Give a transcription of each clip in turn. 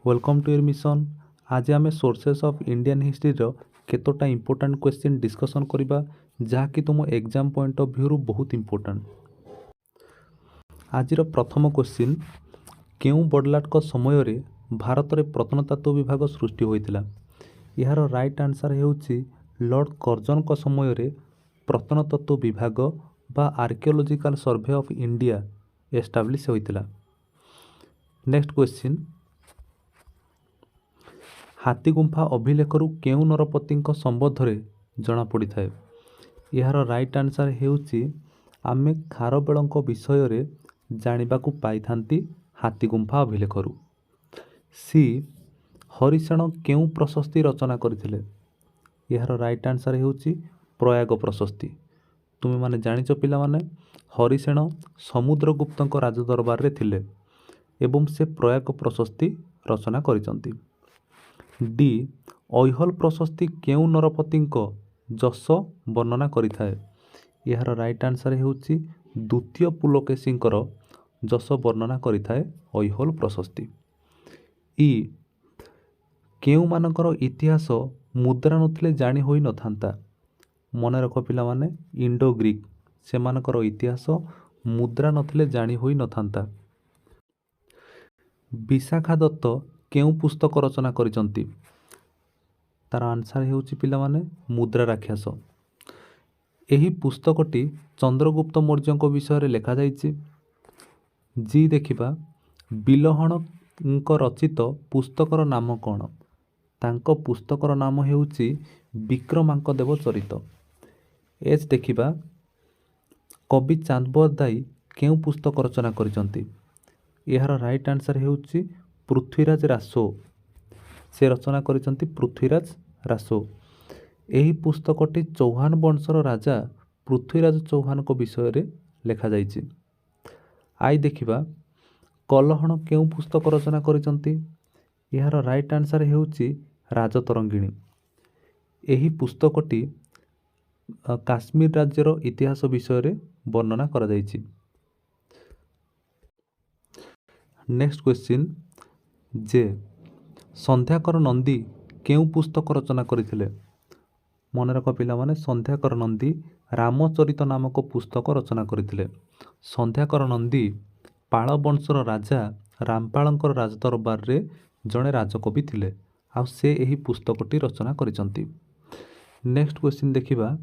Welcome to your mission. आज आम sources of Indian history केतोटा इंपोर्टेंट क्वेश्चन डिस्कसन करबा जहाँकि तुम एग्जाम पॉइंट ऑफ व्यू बहुत इंपोर्टेंट। आज प्रथम क्वेश्चन, केउं बड़लाट समय रे भारत में प्रत्नतत्व विभाग सृष्टि होइतिला? यार राइट आंसर हेउची लॉर्ड कर्जन को समय रे प्रत्नतत्व विभाग बा archaeological survey of India establish होइतिला। नेक्स्ट क्वेश्चन, हाथी गुंफा अभिलेखरु केउं नरपति संबंध में जना पड़ी थाए? यार राइट आंसर हेउची आमे खारबेल विषय रे जानिबाकू पाई थांती हाथी गुंफा अभिलेखरु। सी, हरिसेन केउं प्रशस्ति रचना करथिले? यार राइट आंसर हेउची प्रयाग प्रशस्ति। तुम माने जानिच पिला माने हरिसेन समुद्रगुप्त राजदरबार रे थिले एवं से प्रयाग प्रशस्ति रचना करिसंती। डी, ऐहल प्रशस्ति केउं नरपति जस वर्णना करिथाए? यार राइट आंसर हेउची द्वितीय पुलकेशी जस वर्णना करिथाए ऐहल प्रशस्ति। ई, केउं मानकर इतिहास मुद्रा नथिले जानी होई नथांता? मन रख पिला माने इंडो ग्रीक से मानकर इतिहास मुद्रा नथिले जानी होई नथांता। विशाखा दत्त केउं पुस्तक रचना करिसंती? तार आंसर हेउची पिला माने मुद्रा राक्षस। एही पुस्तकटी चंद्रगुप्त मौर्य विषय लेखा जाइछि। जी देखिबा, बिलहण रचित पुस्तकर नाम कौन? तांको पुस्तकर नाम हेउची विक्रमांक देव चरित। एच देखिबा, कवि चांदबरदाई केउं पुस्तक रचना करिसंती? यार राइट आंसर हेउची पृथ्वीराज रासो। से रचना करिसंती पृथ्वीराज रासो। एही पुस्तकटी चौहान वंशर राजा पृथ्वीराज चौहान को विषय रे लेखा जाइछि। आई देखिबा, कलहण केउं पुस्तक रचना करिसंती? यार राइट आंसर हेउची राजतरंगिणी। एही पुस्तकटी काश्मीर राज्यर इतिहास विषय रे वर्णना करा जाइछि। नेक्स्ट क्वेश्चन, जे संध्याकर नंदी केउं पुस्तक रचना करथिले? मन रख पिला माने संध्याकर नंदी रामचरित नामक पुस्तक रचना करथिले। संध्याकर नंदी पाल वंशर राजा रामपालंकर राजदरबार रे जड़े राजकवि थिले आ से एही पुस्तकटी रचना करिसंती। नेक्स्ट क्वेश्चन देखिबा,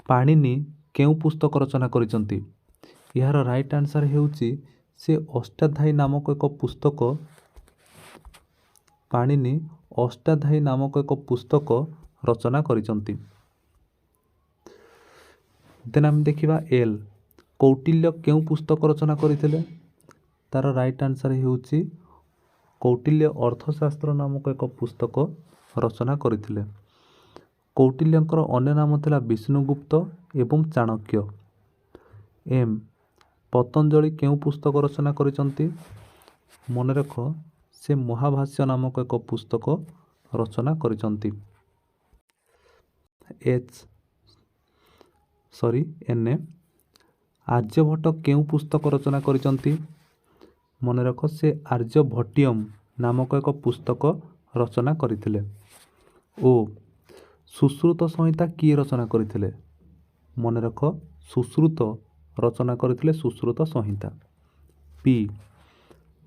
पाणिनि केउं पुस्तक रचना करिसंती? यार राइट आंसर हेउची से अष्टाध्यायी नामक एक पुस्तक पाणिनि अष्टाध्यायी नामक एक पुस्तक रचना करिसंती। देन आम देखिबा एल, कौटिल्य केउं पुस्तक रचना करिथिले? तार राइट आंसर हेउची कौटिल्य अर्थशास्त्र नामक एक पुस्तक रचना करिथिले। कौटिल्यंकर अन्य नाम थिला विष्णुगुप्त एवं चाणक्य। एम, पतंजलि केउं पुस्तक रचना करिसंती? मन रख, से महाभाष्य नामक एक पुस्तक रचना करिसंती। एन, आर्यभट्ट केउं पुस्तक रचना करिसंती? मन रख, से आर्यभट्टियम नामक एक पुस्तक रचना करिथिले। ओ, सुश्रुत संहिता किए रचना करिथिले? मन रख, सुश्रुत रचना करिथिले सुश्रुत संहिता। पी,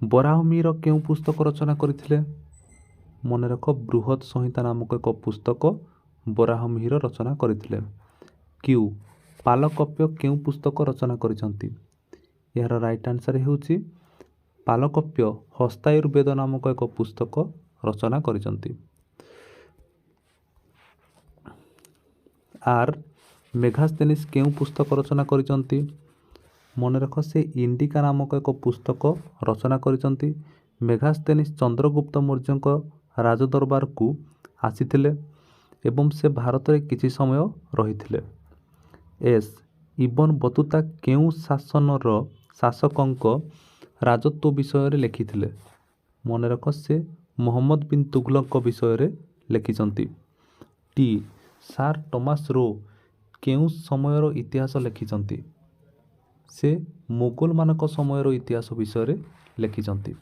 बराहमिहिर केउं पुस्तक रचना करिथिले? मन रख, बृहत संहिता नामक एक पुस्तक बराहमिहिर रचना करिथिले। क्यू, पालकप्य केउं पुस्तक रचना करिसंती? यार राइट आंसर हेउची पालकप्य हस्तायुर्वेद नामक एक पुस्तक रचना करिसंती। आर, मेघास्थेनिस केउं पुस्तक रचना करिसंती? मन रख, से इंडिका नामक एक पुस्तक रचना करिसंती। मेघास्थेनिस चंद्रगुप्त मौर्य राजदरबार को आसीथिले एवं से भारत रे किछि समय रहिथिले। एस, इबन बतुता केउं शासकंक राजत्व विषय रे लिखिथिले? मन रख, से मोहम्मद बिन तुगलक विषय रे लिखिसंती। टी, सार टॉमस रो केउं समयर इतिहास लिखिसंती? से मुगल मानक समयर इतिहास विषय रे लिखिसंती।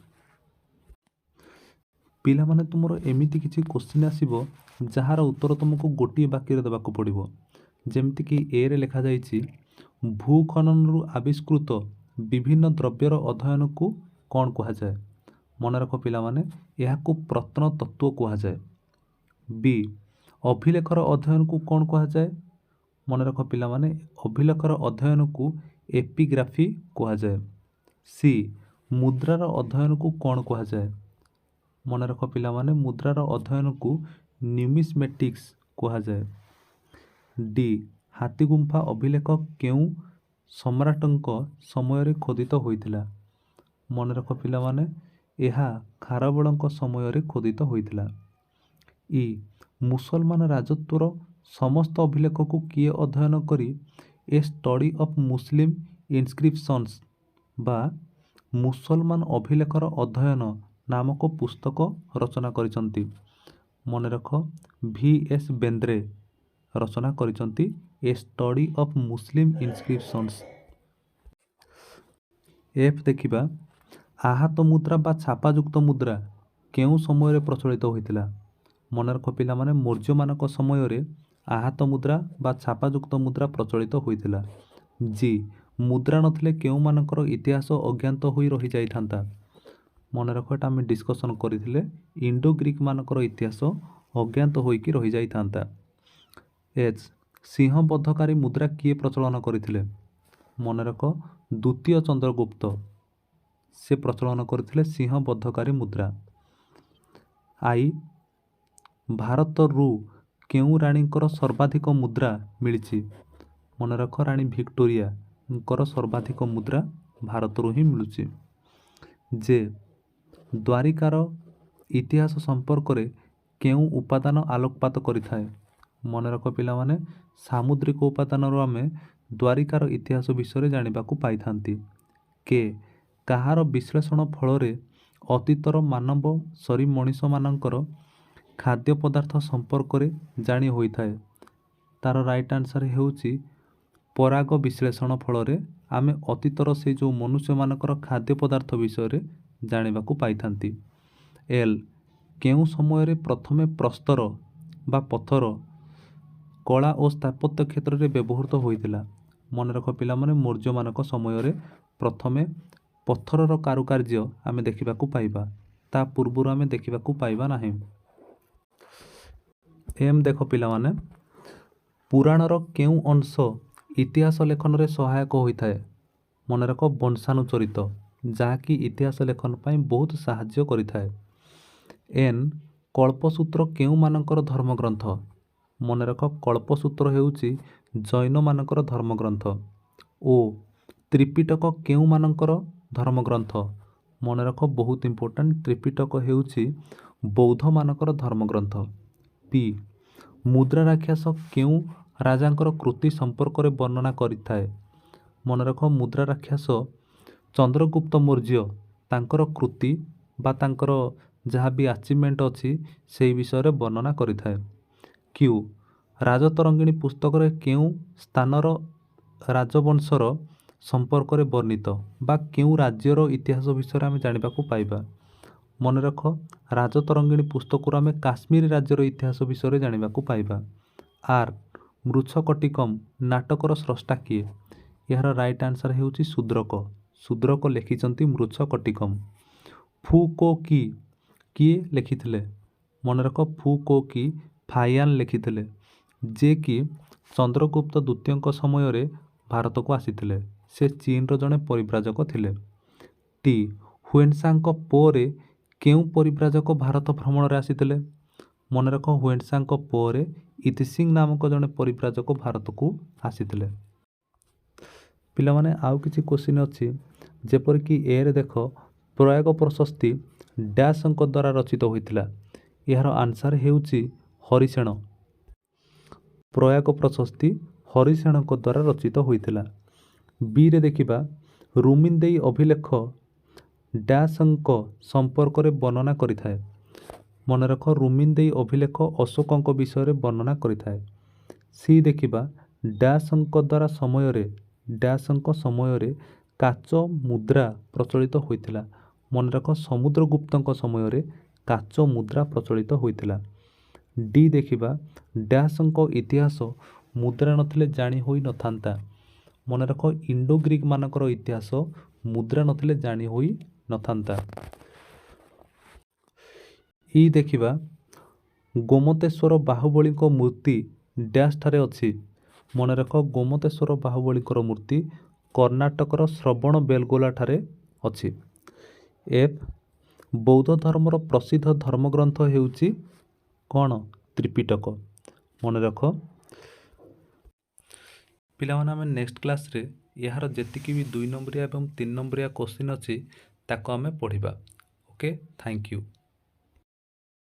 ପିଲାମାନେ ତୁମର ଏମିତି କିଛି କୋଶ୍ଚିନ୍ ଆସିବ ଯାହାର ଉତ୍ତର ତୁମକୁ ଗୋଟିଏ ବାକ୍ୟରେ ଦେବାକୁ ପଡ଼ିବ। ଯେମିତିକି ଏରେ ଲେଖାଯାଇଛି ଭୂଖନନରୁ ଆବିଷ୍କୃତ ବିଭିନ୍ନ ଦ୍ରବ୍ୟର ଅଧ୍ୟୟନକୁ କ'ଣ କୁହାଯାଏ? ମନେ ରଖ ପିଲାମାନେ, ଏହାକୁ ପ୍ରତ୍ନତତ୍ତ୍ୱ କୁହାଯାଏ। ବି, ଅଭିଲେଖର ଅଧ୍ୟୟନକୁ କ'ଣ କୁହାଯାଏ? ମନେ ରଖ ପିଲାମାନେ, ଅଭିଲେଖର ଅଧ୍ୟୟନକୁ ଏପିଗ୍ରାଫି କୁହାଯାଏ। ସି, ମୁଦ୍ରାର ଅଧ୍ୟୟନକୁ କ'ଣ କୁହାଯାଏ? ମନେ ରଖ ପିଲାମାନେ, ମୁଦ୍ରାର ଅଧ୍ୟୟନକୁ ନ୍ୟୁମିସ୍ମେଟିକ୍ସ କୁହାଯାଏ। ଡି, ହାତୀଗୁମ୍ଫା ଅଭିଲେଖ କେଉଁ ସମ୍ରାଟଙ୍କ ସମୟରେ ଖୋଦିତ ହୋଇଥିଲା? ମନେ ରଖ ପିଲାମାନେ, ଏହା ଖାରବେଳଙ୍କ ସମୟରେ ଖୋଦିତ ହୋଇଥିଲା। ଇ, ମୁସଲମାନ ରାଜତ୍ୱର ସମସ୍ତ ଅଭିଲେଖକୁ କିଏ ଅଧ୍ୟୟନ କରି ଏ ଷ୍ଟଡି ଅଫ୍ ମୁସଲିମ ଇନସ୍କ୍ରିପସନ୍ସ ବା ମୁସଲମାନ ଅଭିଲେଖର ଅଧ୍ୟୟନ ନାମକ ପୁସ୍ତକ ରଚନା କରିଛନ୍ତି? ମନେ ରଖ, V.S. ବେନ୍ଦ୍ରେ ରଚନା କରିଛନ୍ତି ଏ ଷ୍ଟଡି ଅଫ୍ ମୁସଲିମ ଇନସ୍କ୍ରିପସନ୍ସ। ଏଫ୍ ଦେଖିବା, ଆହାତ ମୁଦ୍ରା ବା ଛାପାଯୁକ୍ତ ମୁଦ୍ରା କେଉଁ ସମୟରେ ପ୍ରଚଳିତ ହୋଇଥିଲା? ମନେ ରଖ ପିଲାମାନେ, ମୌର୍ଯ୍ୟମାନଙ୍କ ସମୟରେ ଆହାତ ମୁଦ୍ରା ବା ଛାପାଯୁକ୍ତ ମୁଦ୍ରା ପ୍ରଚଳିତ ହୋଇଥିଲା। ଜି, ମୁଦ୍ରା ନଥିଲେ କେଉଁମାନଙ୍କର ଇତିହାସ ଅଜ୍ଞାତ ହୋଇ ରହିଯାଇଥାନ୍ତା? ମନେ ରଖ, ଏଟା ଆମେ ଡିସ୍କସନ୍ କରିଥିଲେ, ଇଣ୍ଡୋ ଗ୍ରୀକ୍ ମାନଙ୍କର ଇତିହାସ ଅଜ୍ଞାତ ହୋଇକି ରହିଯାଇଥାନ୍ତା। ଏଚ୍, ସିଂହ ବଦ୍ଧକାରୀ ମୁଦ୍ରା କିଏ ପ୍ରଚଳନ କରିଥିଲେ? ମନେ ରଖ, ଦ୍ୱିତୀୟ ଚନ୍ଦ୍ରଗୁପ୍ତ ସେ ପ୍ରଚଳନ କରିଥିଲେ ସିଂହ ବଦ୍ଧକାରୀ ମୁଦ୍ରା। ଆଇ, ଭାରତରୁ କେଉଁ ରାଣୀଙ୍କର ସର୍ବାଧିକ ମୁଦ୍ରା ମିଳିଛି? ମନେ ରଖ, ରାଣୀ ଭିକ୍ଟୋରିଆଙ୍କର ସର୍ବାଧିକ ମୁଦ୍ରା ଭାରତରୁ ହିଁ ମିଳୁଛି। ଯେ, ଦ୍ୱାରିକାର ଇତିହାସ ସମ୍ପର୍କରେ କେଉଁ ଉପାଦାନ ଆଲୋକପାତ କରିଥାଏ? ମନେ ରଖ ପିଲାମାନେ, ସାମୁଦ୍ରିକ ଉପାଦାନରୁ ଆମେ ଦ୍ୱାରିକାର ଇତିହାସ ବିଷୟରେ ଜାଣିବାକୁ ପାଇଥାନ୍ତି। କେ, କାହାର ବିଶ୍ଳେଷଣ ଫଳରେ ଅତୀତର ମାନବ ମଣିଷମାନଙ୍କର ଖାଦ୍ୟ ପଦାର୍ଥ ସମ୍ପର୍କରେ ଜାଣି ହୋଇଥାଏ? ତାର ରାଇଟ୍ ଆନ୍ସର୍ ହେଉଛି ପରାଗ ବିଶ୍ଳେଷଣ ଫଳରେ ଆମେ ଅତୀତର ସେ ଯେଉଁ ମନୁଷ୍ୟମାନଙ୍କର ଖାଦ୍ୟ ପଦାର୍ଥ ବିଷୟରେ ଜାଣିବାକୁ ପାଇଥାନ୍ତି। ଏଲ୍, କେଉଁ ସମୟରେ ପ୍ରଥମେ ପ୍ରସ୍ତର ବା ପଥର କଳା ଓ ସ୍ଥାପତ୍ୟ କ୍ଷେତ୍ରରେ ବ୍ୟବହୃତ ହୋଇଥିଲା? ମନେ ରଖ ପିଲାମାନେ, ମୌର୍ଯ୍ୟମାନଙ୍କ ସମୟରେ ପ୍ରଥମେ ପଥରର କାରୁକାର୍ଯ୍ୟ ଆମେ ଦେଖିବାକୁ ପାଇବା, ତା ପୂର୍ବରୁ ଆମେ ଦେଖିବାକୁ ପାଇବା ନାହିଁ। ଏମ୍ ଦେଖ ପିଲାମାନେ, ପୁରାଣର କେଉଁ ଅଂଶ ଇତିହାସ ଲେଖନରେ ସହାୟକ ହୋଇଥାଏ? ମନେ ରଖ, ବଂଶାନୁଚରିତ, ଯାହାକି ଇତିହାସ ଲେଖନ ପାଇଁ ବହୁତ ସାହାଯ୍ୟ କରିଥାଏ। ଏନ୍, କଳ୍ପସୂତ୍ର କେଉଁମାନଙ୍କର ଧର୍ମଗ୍ରନ୍ଥ? ମନେ ରଖ, କଳ୍ପସୂତ୍ର ହେଉଛି ଜୈନମାନଙ୍କର ଧର୍ମଗ୍ରନ୍ଥ। ଓ, ତ୍ରିପିଟକ କେଉଁମାନଙ୍କର ଧର୍ମଗ୍ରନ୍ଥ? ମନେ ରଖ, ବହୁତ ଇମ୍ପୋର୍ଟାଣ୍ଟ, ତ୍ରିପିଟକ ହେଉଛି ବୌଦ୍ଧମାନଙ୍କର ଧର୍ମଗ୍ରନ୍ଥ। ପି, ମୁଦ୍ରା ରାକ୍ଷସ କେଉଁ ରାଜାଙ୍କର କୃତି ସମ୍ପର୍କରେ ବର୍ଣ୍ଣନା କରିଥାଏ? ମନେ ରଖ, ମୁଦ୍ରା ରାକ୍ଷସ ଚନ୍ଦ୍ରଗୁପ୍ତ ମୌର୍ଯ୍ୟ ତାଙ୍କର କୃତି ବା ତାଙ୍କର ଯାହା ବି ଆଚିଭମେଣ୍ଟ ଅଛି ସେହି ବିଷୟରେ ବର୍ଣ୍ଣନା କରିଥାଏ। କ୍ୟୁ, ରାଜତରଙ୍ଗିଣୀ ପୁସ୍ତକରେ କେଉଁ ସ୍ଥାନର ରାଜବଂଶର ସମ୍ପର୍କରେ ବର୍ଣ୍ଣିତ ବା କେଉଁ ରାଜ୍ୟର ଇତିହାସ ବିଷୟରେ ଆମେ ଜାଣିବାକୁ ପାଇବା? ମନେ ରଖ, ରାଜତରଙ୍ଗିଣୀ ପୁସ୍ତକରୁ ଆମେ କାଶ୍ମୀର ରାଜ୍ୟର ଇତିହାସ ବିଷୟରେ ଜାଣିବାକୁ ପାଇବା। ଆର୍, ମୃଚ୍ଛକଟିକମ୍ ନାଟକର ସ୍ରଷ୍ଟା କିଏ? ଏହାର ରାଇଟ୍ ଆନ୍ସର୍ ହେଉଛି ଶୂଦ୍ରକ। ଶୂଦ୍ରକ ଲେଖିଛନ୍ତି ମୃଚ୍ଛକଟିକମ୍। ଫୁ କୋ କି କିଏ ଲେଖିଥିଲେ? ମନେ ରଖ, ଫୁ କୋ କି ଫାହିୟାନ୍ ଲେଖିଥିଲେ, ଯେ କି ଚନ୍ଦ୍ରଗୁପ୍ତ ଦ୍ୱିତୀୟଙ୍କ ସମୟରେ ଭାରତକୁ ଆସିଥିଲେ। ସେ ଚୀନର ଜଣେ ପରିବ୍ରାଜକ ଥିଲେ। ଟି, ହୁଏନ୍ସାଂଙ୍କ ପରେ କେଉଁ ପରିବ୍ରାଜକ ଭାରତ ଭ୍ରମଣରେ ଆସିଥିଲେ? ମନେ ରଖ, ହୁଏନ୍ସାଂଙ୍କ ପରେ ଇତ୍ସିଂ ନାମକ ଜଣେ ପରିବ୍ରାଜକ ଭାରତକୁ ଆସିଥିଲେ। ପିଲାମାନେ, ଆଉ କିଛି କୋଶ୍ଚିନ୍ ଅଛି, ଯେପରିକି ଏରେ ଦେଖ, ପ୍ରୟାଗ ପ୍ରଶସ୍ତି ଡ୍ୟାଶଙ୍କ ଦ୍ୱାରା ରଚିତ ହୋଇଥିଲା? ଏହାର ଆନ୍ସର୍ ହେଉଛି ହରିଶେଣ। ପ୍ରୟାଗ ପ୍ରଶସ୍ତି ହରିଶେଣଙ୍କ ଦ୍ୱାରା ରଚିତ ହୋଇଥିଲା। ବିରେ ଦେଖିବା, ରୁମିନ୍ଦେଇ ଅଭିଲେଖ ଡ୍ୟାଶଙ୍କ ସମ୍ପର୍କରେ ବର୍ଣ୍ଣନା କରିଥାଏ? ମନେ ରଖ, ରୁମିନ୍ଦେଇ ଅଭିଲେଖ ଅଶୋକଙ୍କ ବିଷୟରେ ବର୍ଣ୍ଣନା କରିଥାଏ। ସି ଦେଖିବା, ଡ୍ୟାଶଙ୍କ ସମୟରେ କାଚ ମୁଦ୍ରା ପ୍ରଚଳିତ ହୋଇଥିଲା? ମନେ ରଖ, ସମୁଦ୍ରଗୁପ୍ତଙ୍କ ସମୟରେ କାଚ ମୁଦ୍ରା ପ୍ରଚଳିତ ହୋଇଥିଲା। ଡି ଦେଖିବା ଡ୍ୟାସ୍ଙ୍କ ଇତିହାସ ମୁଦ୍ରା ନଥିଲେ ଜାଣି ହୋଇନଥାନ୍ତା। ମନେ ରଖ ଇଣ୍ଡୋ ଗ୍ରୀକ୍ ମାନଙ୍କର ଇତିହାସ ମୁଦ୍ରା ନଥିଲେ ଜାଣି ହୋଇନଥାନ୍ତା। ଇ ଦେଖିବା ଗୋମତେଶ୍ୱର ବାହୁବଳୀଙ୍କ ମୂର୍ତ୍ତି ଡ୍ୟାସ୍ ଠାରେ ଅଛି। ମନେ ରଖ ଗୋମତେଶ୍ୱର ବାହୁବଳୀଙ୍କର ମୂର୍ତ୍ତି କର୍ଣ୍ଣାଟକର ଶ୍ରବଣ ବେଲଗୋଲା ଠାରେ ଅଛି। ଏଫ୍ ବୌଦ୍ଧ ଧର୍ମର ପ୍ରସିଦ୍ଧ ଧର୍ମଗ୍ରନ୍ଥ ହେଉଛି କ'ଣ? ତ୍ରିପିଟକ। ମନେ ରଖ। ପିଲାମାନେ ଆମେ ନେକ୍ସଟ କ୍ଲାସ୍ରେ ଏହାର ଯେତିକି ବି 2 ନମ୍ବରିଆ ଏବଂ 3 ନମ୍ବରିଆ କୋଶ୍ଚିନ୍ ଅଛି ତାକୁ ଆମେ ପଢ଼ିବା। Okay, thank you.